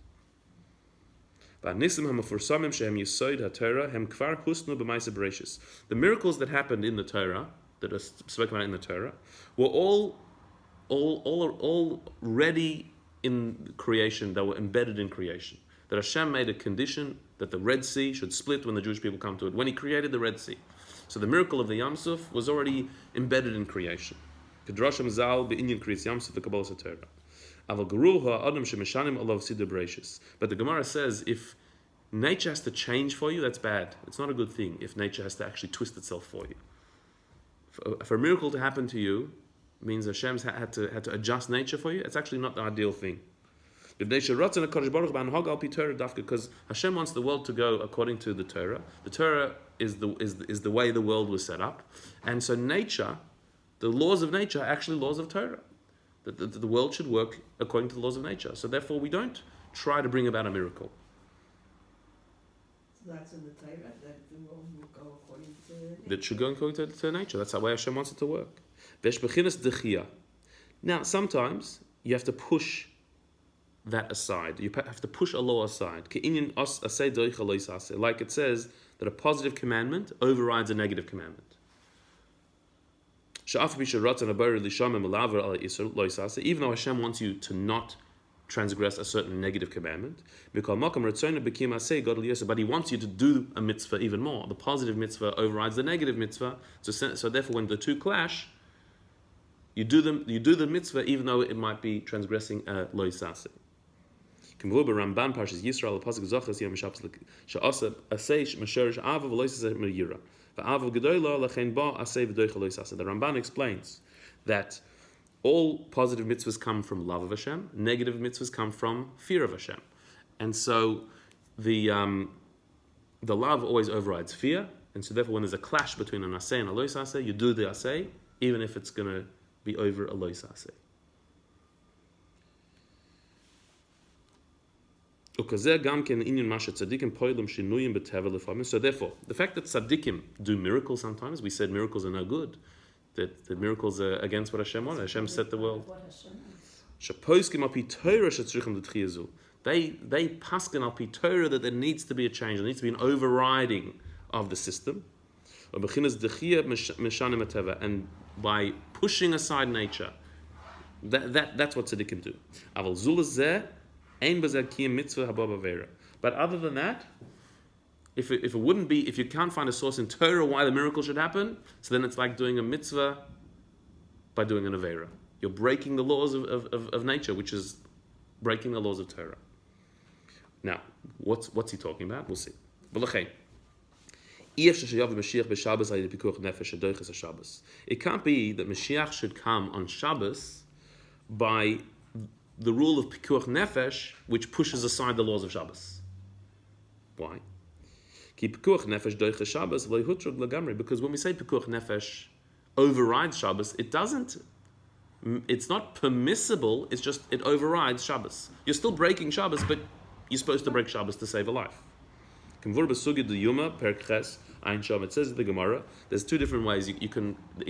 S1: The miracles that happened in the Torah, that are spoken about in the Torah, were all ready in creation. They were embedded in creation. That Hashem made a condition that the Red Sea should split when the Jewish people come to it, when He created the Red Sea. So the miracle of the Yam Suf was already embedded in creation. But the Gemara says, if nature has to change for you, that's bad. It's not a good thing if nature has to actually twist itself for you. For a miracle to happen to you means Hashem's had to adjust nature for you. It's actually not the ideal thing. Because Hashem wants the world to go according to the Torah. The Torah is the way the world was set up. And so nature, the laws of nature are actually laws of Torah. The world should work according to the laws of nature. So therefore we don't try to bring about a miracle.
S2: So that's in the Torah, that the world will go according to nature.
S1: That should go according to nature. That's the way Hashem wants it to work. Now sometimes you have to push that aside. You have to push a law aside. Like it says that a positive commandment overrides a negative commandment. Even though Hashem wants you to not transgress a certain negative commandment, but He wants you to do a mitzvah even more. The positive mitzvah overrides the negative mitzvah. So therefore, when the two clash, you do the mitzvah even though it might be transgressing a lo yisase. Ramban Parshas Yisrael pasuk Zachas Yom Shabbos she'asa asay masherish ava v'lo yisase meyira v'ava gedola lechen ba asay v'doicha lo yisase. The Ramban explains that all positive mitzvahs come from love of Hashem, negative mitzvahs come from fear of Hashem, and so the love always overrides fear, And so therefore when there's a clash between an aseh and a lois aseh, you do the aseh, even if it's going to be over a lois aseh. So therefore, the fact that tzaddikim do miracles sometimes, we said miracles are no good, that the miracles are against what Hashem wanted. Hashem set the world.
S4: What Hashem is.
S1: They paskin al pi Torah that there needs to be a change, there needs to be an overriding of the system. And by pushing aside nature, that's what tzaddikim do. But other than that, if you can't find a source in Torah why the miracle should happen, so then it's like doing a mitzvah by doing an avera. You're breaking the laws of nature, which is breaking the laws of Torah. Now, what's he talking about? We'll see. It can't be that Mashiach should come on Shabbos by the rule of pikuach nefesh, which pushes aside the laws of Shabbos. Why? Because when we say pikuach nefesh overrides Shabbos, it's not permissible, it's just it overrides Shabbos. You're still breaking Shabbos, but you're supposed to break Shabbos to save a life. It says in the Gemara, there's two different ways it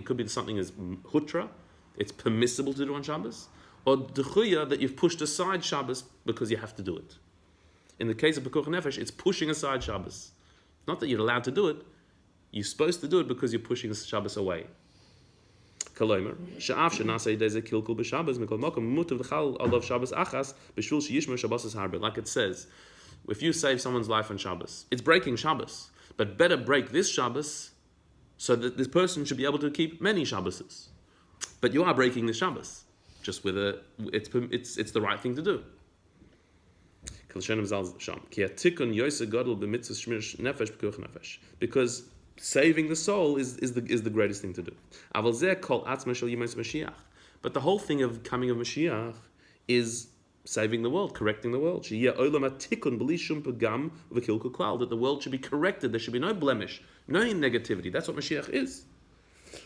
S1: could be something as hutra, it's permissible to do on Shabbos, or d'chuya, that you've pushed aside Shabbos because you have to do it. In the case of pikuach nefesh, it's pushing aside Shabbos. Not that you're allowed to do it, you're supposed to do it because you're pushing Shabbos away. Like it says, if you save someone's life on Shabbos, it's breaking Shabbos, but better break this Shabbos so that this person should be able to keep many Shabboses. But you are breaking the Shabbos, just with it's the right thing to do. Because saving the soul is the greatest thing to do. But the whole thing of coming of Mashiach is saving the world, correcting the world. That the world should be corrected, there should be no blemish, no negativity. That's what Mashiach is.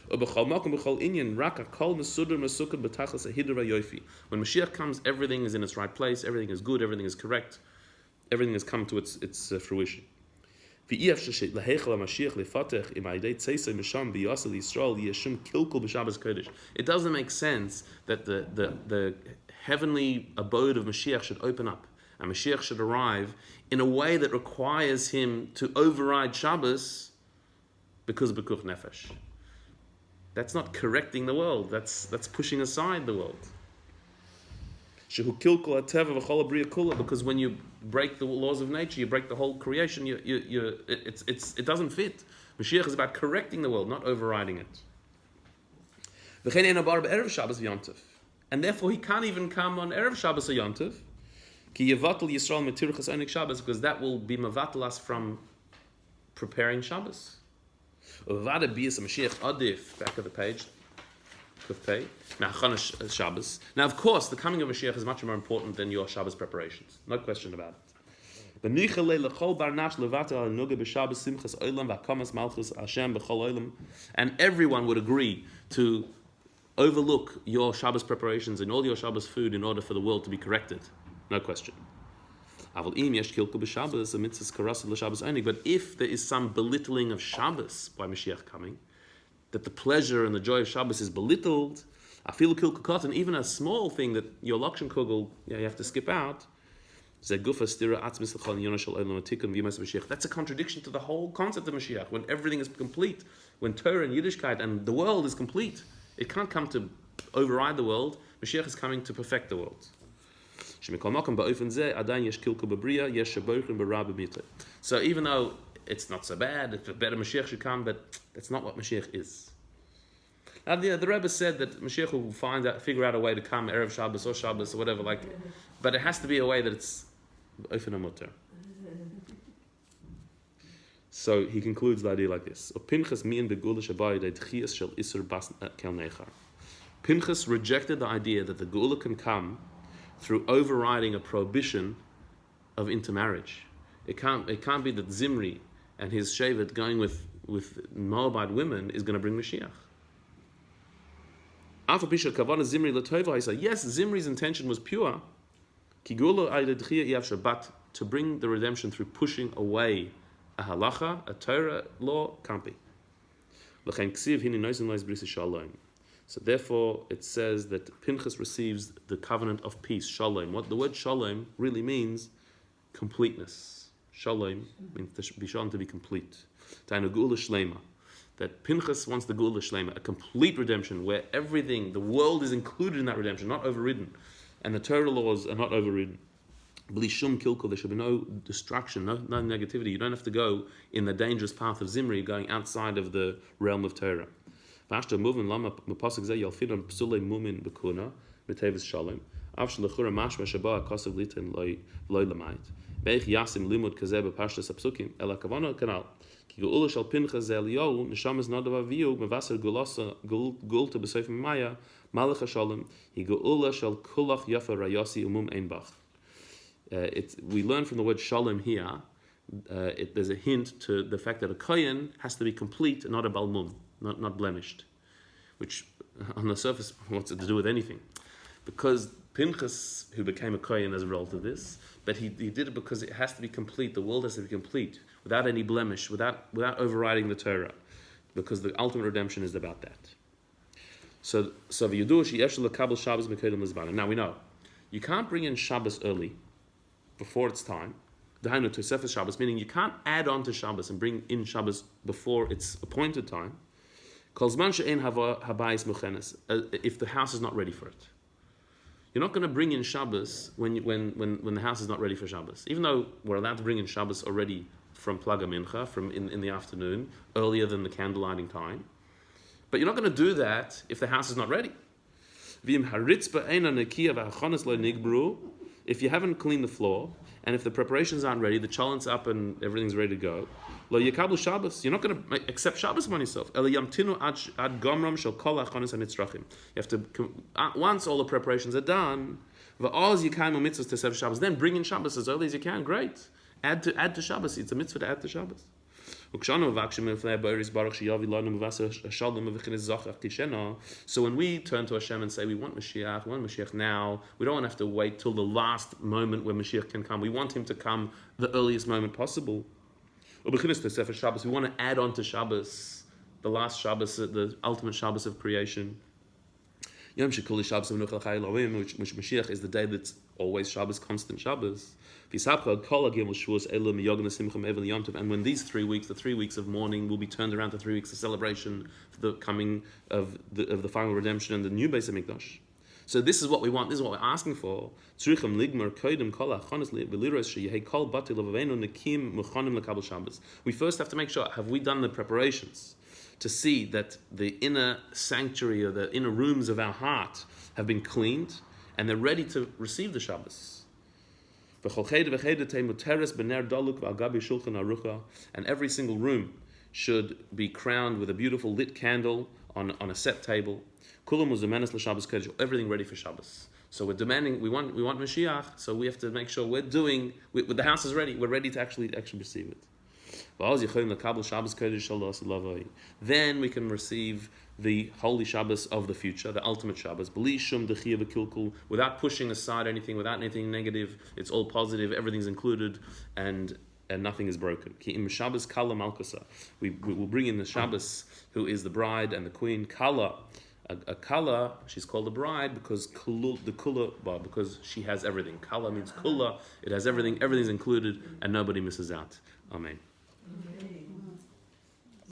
S1: When Mashiach comes, everything is in its right place, everything is good, everything is correct, everything has come to its fruition. It doesn't make sense that the heavenly abode of Mashiach should open up and Mashiach should arrive in a way that requires him to override Shabbos because of pikuach nefesh. That's not correcting the world. That's pushing aside the world. Because when you break the laws of nature, you break the whole creation. It doesn't fit. Mashiach is about correcting the world, not overriding it. And therefore, he can't even come on erev Shabbos or Yom Tov, because that will be mevatel us from preparing Shabbos. Back of the page. Now, of course, the coming of Mashiach is much more important than your Shabbos preparations. No question about it. And everyone would agree to overlook your Shabbos preparations and all your Shabbos food in order for the world to be corrected. No question. But if there is some belittling of Shabbos by Mashiach coming, that the pleasure and the joy of Shabbos is belittled, even a small thing that your Lakshan Kugel, you have to skip out, that's a contradiction to the whole concept of Mashiach. When everything is complete, when Torah and Yiddishkeit and the world is complete, it can't come to override the world. Mashiach is coming to perfect the world. So even though it's not so bad, if a better Mashiach should come, but that's not what Mashiach is. Now, the Rebbe said that Mashiach will figure out a way to come Erev Shabbos or Shabbos or whatever, but it has to be a way that it's ofen amuter. So he concludes the idea like this: Pinchas rejected the idea that the Geula can come through overriding a prohibition of intermarriage. It can't be that Zimri and his Shevet going with with Moabite women is going to bring Mashiach. After Pisha Kavana Zimri Latova, he said, yes, Zimri's intention was pure, but to bring the redemption through pushing away a halacha, a Torah law, can't be. So therefore, it says that Pinchas receives the covenant of peace, shalom. What the word shalom really means, completeness. Shalom means to be shown to be complete. That Pinchas wants the Geula Shlema, a complete redemption where everything, the world is included in that redemption, not overridden, and the Torah laws are not overridden. Bli shum kilkul, there should be no destruction, no negativity. You don't have to go in the dangerous path of Zimri, going outside of the realm of Torah. Vashta movin lama mapasik zeh yalfidon psulei mumin bekuna metevis shalom. Avshel lechura mashma shaba kasav litin loy lamait. Beich yasim limud kazeh bepashtas apsukim ela kavana kanal. Ki geula shal Pinchas zeh Eliyahu neshamas nadav aviyu mevaser gulta b'seif maya malach hashalom hi geula shal kulach yafa rayasi umum einbach. We learn from the word shalom here, there's a hint to the fact that a kohen has to be complete and not a balmum, not blemished, which on the surface, what's it to do with anything? Because Pinchas, who became a kohen as a result of this, but he did it because it has to be complete, the world has to be complete, without any blemish, without overriding the Torah, because the ultimate redemption is about that. So now we know, you can't bring in Shabbos early, before its time, Dahainu Tosefes Shabbos, meaning you can't add on to Shabbos and bring in Shabbos before its appointed time. If the house is not ready for it, you're not going to bring in Shabbos when the house is not ready for Shabbos. Even though we're allowed to bring in Shabbos already from Plaga Mincha, from in the afternoon, earlier than the candle lighting time, but you're not going to do that if the house is not ready. If you haven't cleaned the floor, and if the preparations aren't ready, the chalant's up and everything's ready to go, lo yekablu Shabbos, you're not going to accept Shabbos on yourself. Ela yamtinu ad gomram shel kol hachonos hanitzrachim. You have to, once all the preparations are done, va'oz yikaymu mitzvahs to serve Shabbos, then bring in Shabbos as early as you can. Great. Add to Shabbos. It's a mitzvah to add to Shabbos. So when we turn to Hashem and say we want Mashiach now, we don't want to have to wait till the last moment when Mashiach can come. We want him to come the earliest moment possible. We want to add on to Shabbos, the last Shabbos, the ultimate Shabbos of creation. Yom Shekuli Shabbos of Nuchal Chai Elohim, which Mashiach is the day that's always Shabbos, constant Shabbos. And when these 3 weeks, the 3 weeks of mourning, will be turned around to 3 weeks of celebration for the coming of the final redemption and the new Beis Hamikdash. So this is what we want. This is what we're asking for. We first have to make sure, have we done the preparations to see that the inner sanctuary or the inner rooms of our heart have been cleaned and they're ready to receive the Shabbos. And every single room should be crowned with a beautiful lit candle on a set table. Everything ready for Shabbos. So we're demanding, we want Mashiach, so we have to make sure the house is ready, we're ready to actually receive it. Then we can receive the holy Shabbos of the future, the ultimate Shabbos, without pushing aside anything, without anything negative. It's all positive, everything's included, and nothing is broken. We will bring in the Shabbos, who is the bride and the queen. Kala, a kala, she's called a bride because because she has everything. Kala means kula, it has everything, everything's included, and nobody misses out. Amen.